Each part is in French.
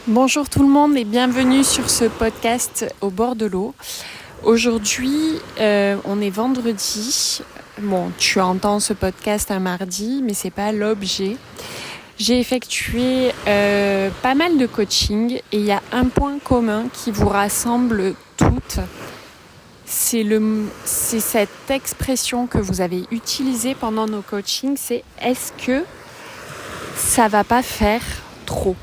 Bonjour tout le monde et bienvenue sur ce podcast au bord de l'eau. Aujourd'hui, on est vendredi. Bon, tu entends ce podcast un mardi, mais c'est pas l'objet. J'ai effectué pas mal de coaching et il y a un point commun qui vous rassemble toutes. C'est cette expression que vous avez utilisée pendant nos coachings, c'est « est-ce que ça va pas faire trop ?»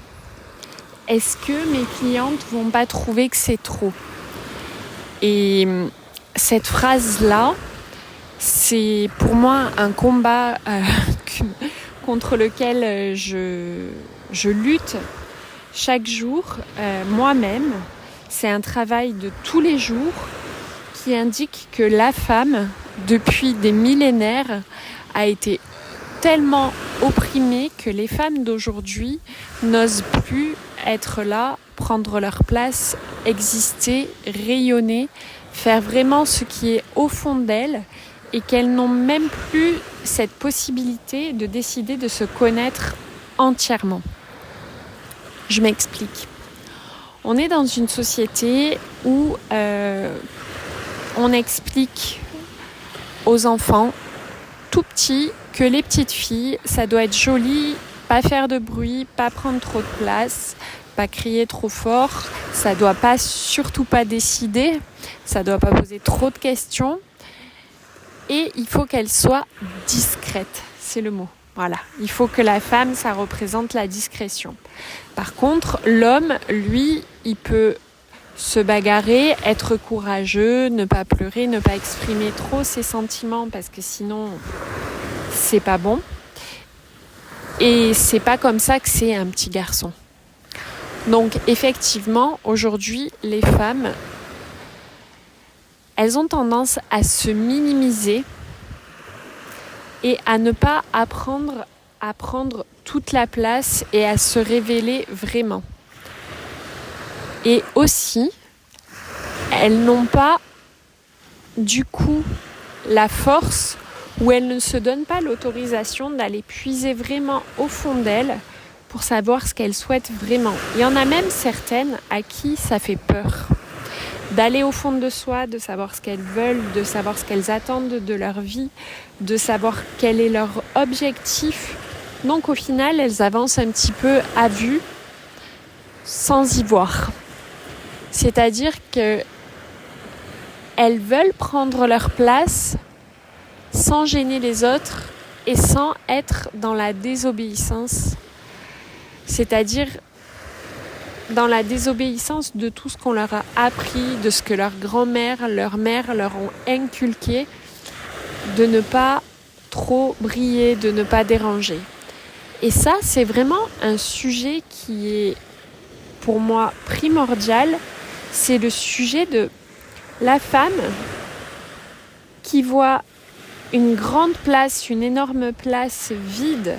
Est-ce que mes clientes vont pas trouver que c'est trop ? Et cette phrase-là, c'est pour moi un combat contre lequel je lutte chaque jour, moi-même. C'est un travail de tous les jours qui indique que la femme, depuis des millénaires, a été tellement opprimée que les femmes d'aujourd'hui n'osent plus être là, prendre leur place, exister, rayonner, faire vraiment ce qui est au fond d'elles et qu'elles n'ont même plus cette possibilité de décider de se connaître entièrement. Je m'explique. On est dans une société où on explique aux enfants tout petits que les petites filles, ça doit être joli, pas faire de bruit, pas prendre trop de place, pas crier trop fort, ça doit pas, surtout pas décider, ça doit pas poser trop de questions et il faut qu'elle soit discrète, c'est le mot. Voilà, il faut que la femme, ça représente la discrétion. Par contre, l'homme, lui, il peut se bagarrer, être courageux, ne pas pleurer, ne pas exprimer trop ses sentiments parce que sinon c'est pas bon. Et c'est pas comme ça que c'est un petit garçon. Donc effectivement, aujourd'hui, les femmes, elles ont tendance à se minimiser et à ne pas apprendre à prendre toute la place et à se révéler vraiment. Et aussi, elles n'ont pas du coup la force où elles ne se donnent pas l'autorisation d'aller puiser vraiment au fond d'elles pour savoir ce qu'elles souhaitent vraiment. Il y en a même certaines à qui ça fait peur d'aller au fond de soi, de savoir ce qu'elles veulent, de savoir ce qu'elles attendent de leur vie, de savoir quel est leur objectif. Donc au final, elles avancent un petit peu à vue sans y voir. C'est-à-dire qu'elles veulent prendre leur place sans gêner les autres et sans être dans la désobéissance. C'est-à-dire dans la désobéissance de tout ce qu'on leur a appris, de ce que leur grand-mère, leur mère leur ont inculqué, de ne pas trop briller, de ne pas déranger. Et ça, c'est vraiment un sujet qui est pour moi primordial. C'est le sujet de la femme qui voit une grande place, une énorme place vide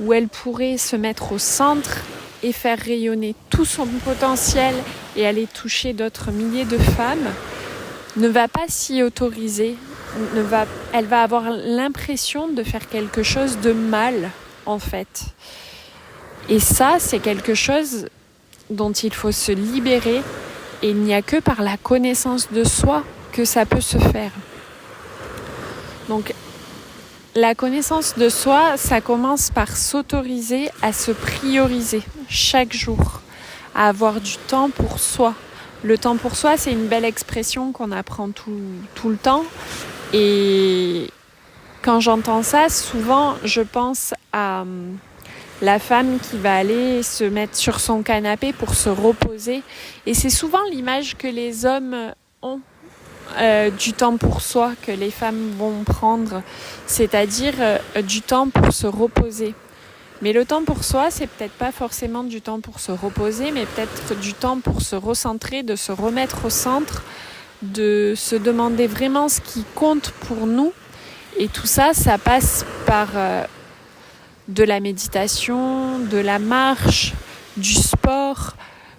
où elle pourrait se mettre au centre et faire rayonner tout son potentiel et aller toucher d'autres milliers de femmes, ne va pas s'y autoriser. Elle va avoir l'impression de faire quelque chose de mal, en fait. Et ça, c'est quelque chose dont il faut se libérer et il n'y a que par la connaissance de soi que ça peut se faire. Donc, la connaissance de soi, ça commence par s'autoriser à se prioriser chaque jour, à avoir du temps pour soi. Le temps pour soi, c'est une belle expression qu'on apprend tout le temps. Et quand j'entends ça, souvent, je pense à la femme qui va aller se mettre sur son canapé pour se reposer. Et c'est souvent l'image que les hommes ont. Du temps pour soi que les femmes vont prendre, c'est-à-dire du temps pour se reposer. Mais le temps pour soi, c'est peut-être pas forcément du temps pour se reposer, mais peut-être du temps pour se recentrer, de se remettre au centre, de se demander vraiment ce qui compte pour nous. Et tout ça, ça passe par de la méditation, de la marche, du sport,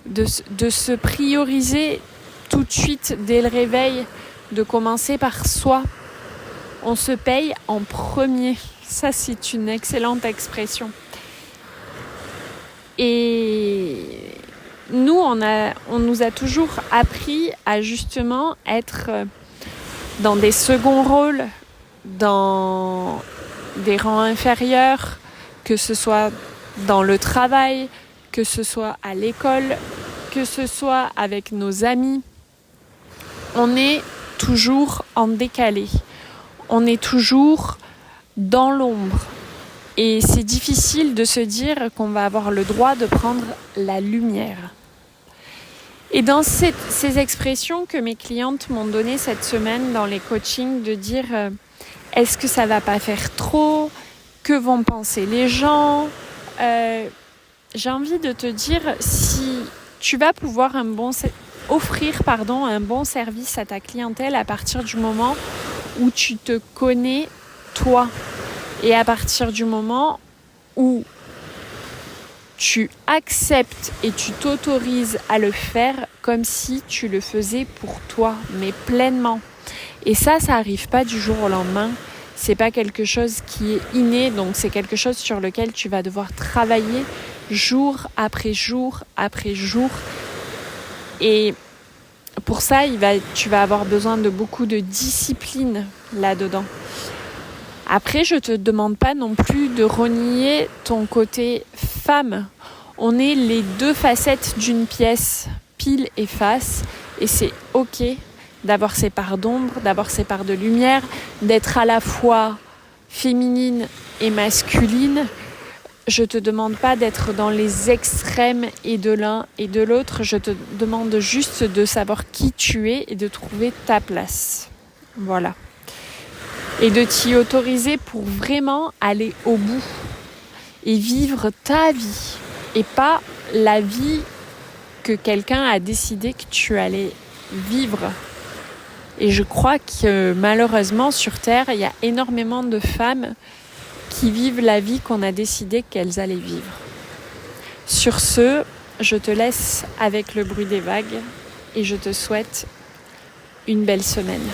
de se prioriser tout de suite dès le réveil, de commencer par soi. On se paye en premier. Ça, c'est une excellente expression. Et nous, on nous a toujours appris à justement être dans des seconds rôles, dans des rangs inférieurs, que ce soit dans le travail, que ce soit à l'école, que ce soit avec nos amis. On est toujours en décalé. On est toujours dans l'ombre. Et c'est difficile de se dire qu'on va avoir le droit de prendre la lumière. Et dans ces expressions que mes clientes m'ont données cette semaine dans les coachings, de dire est-ce que ça va pas faire trop ? Que vont penser les gens ? J'ai envie de te dire, si tu vas pouvoir offrir un bon service à ta clientèle à partir du moment où tu te connais toi et à partir du moment où tu acceptes et tu t'autorises à le faire comme si tu le faisais pour toi, mais pleinement. Et ça arrive pas du jour au lendemain. C'est pas quelque chose qui est inné, donc c'est quelque chose sur lequel tu vas devoir travailler jour après jour après jour. Et pour ça, tu vas avoir besoin de beaucoup de discipline là-dedans. Après, je te demande pas non plus de renier ton côté femme. On est les deux facettes d'une pièce, pile et face, et c'est ok d'avoir ses parts d'ombre, d'avoir ses parts de lumière, d'être à la fois féminine et masculine. Je te demande pas d'être dans les extrêmes et de l'un et de l'autre. Je te demande juste de savoir qui tu es et de trouver ta place. Voilà. Et de t'y autoriser pour vraiment aller au bout et vivre ta vie et pas la vie que quelqu'un a décidé que tu allais vivre. Et je crois que malheureusement sur Terre, il y a énormément de femmes qui vivent la vie qu'on a décidé qu'elles allaient vivre. Sur ce, je te laisse avec le bruit des vagues et je te souhaite une belle semaine.